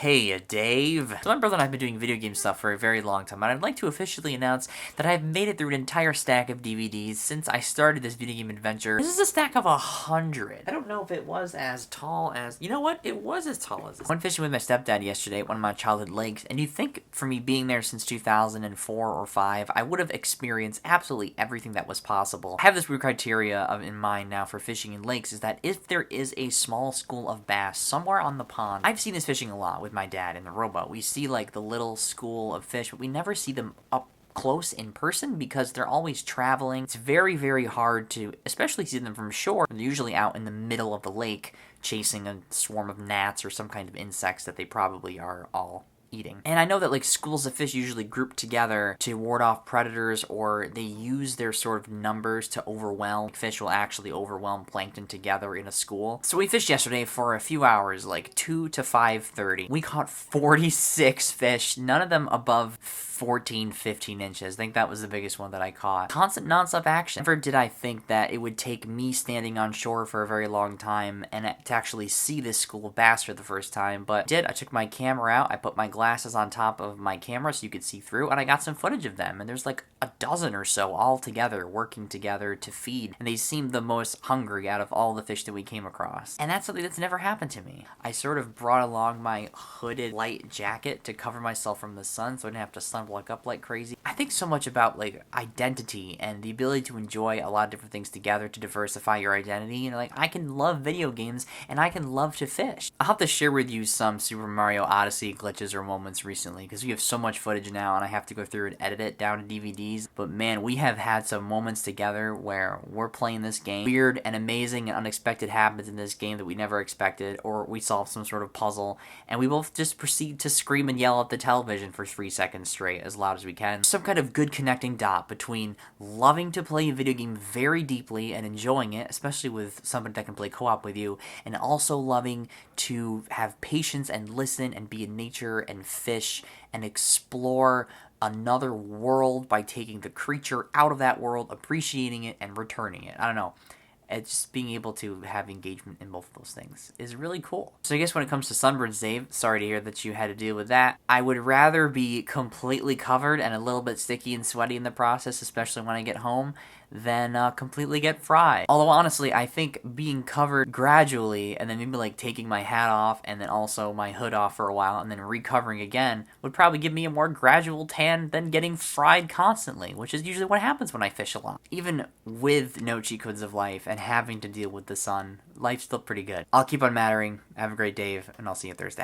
Hey, Dave. So my brother and I have been doing video game stuff for a very long time, and I'd like to officially announce that I've made it through an entire stack of DVDs since I started this video game adventure. This is a stack of 100. I don't know if it was as tall as... You know what? It was as tall as this. I went fishing with my stepdad yesterday at one of my childhood lakes, and you'd think for me being there since 2004 or 5, I would have experienced absolutely everything that was possible. I have this weird criteria in mind now for fishing in lakes, is that if there is a small school of bass somewhere on the pond... I've seen this fishing a lot with my dad in the rowboat. We see like the little school of fish, but we never see them up close in person because they're always traveling. It's very, very hard to especially see them from shore. They're usually out in the middle of the lake chasing a swarm of gnats or some kind of insects that they probably are all eating. And I know that like schools of fish usually group together to ward off predators, or they use their sort of numbers to overwhelm. Like, fish will actually overwhelm plankton together in a school. So we fished yesterday for a few hours, like 2 to 5:30. We caught 46 fish, none of them above 14, 15 inches. I think that was the biggest one that I caught. Constant non-stop action. Never did I think that it would take me standing on shore for a very long time and to actually see this school of bass for the first time, but I did. I took my camera out, I put my glasses on top of my camera so you could see through, and I got some footage of them, and there's like a dozen or so all together, working together to feed, and they seemed the most hungry out of all the fish that we came across. And that's something that's never happened to me. I sort of brought along my hooded light jacket to cover myself from the sun so I didn't have to sunblock up like crazy. I think so much about like identity and the ability to enjoy a lot of different things together to diversify your identity. You know, like I can love video games and I can love to fish. I'll have to share with you some Super Mario Odyssey glitches or moments recently because we have so much footage now and I have to go through and edit it down to DVDs. But man, we have had some moments together where we're playing this game. Weird and amazing and unexpected happens in this game that we never expected, or we solve some sort of puzzle and we both just proceed to scream and yell at the television for 3 seconds straight as loud as we can. Some kind of good connecting dot between loving to play a video game very deeply and enjoying it, especially with somebody that can play co-op with you, and also loving to have patience and listen and be in nature and fish and explore another world by taking the creature out of that world, appreciating it, and returning it. I don't know. It's just being able to have engagement in both of those things is really cool. So I guess when it comes to sunburns, Dave, sorry to hear that you had to deal with that. I would rather be completely covered and a little bit sticky and sweaty in the process, especially when I get home, than completely get fried. Although honestly, I think being covered gradually and then maybe like taking my hat off and then also my hood off for a while and then recovering again would probably give me a more gradual tan than getting fried constantly, which is usually what happens when I fish a lot. Even with no cheat codes of life and having to deal with the sun, life's still pretty good. I'll keep on mattering. Have a great day, and I'll see you Thursday.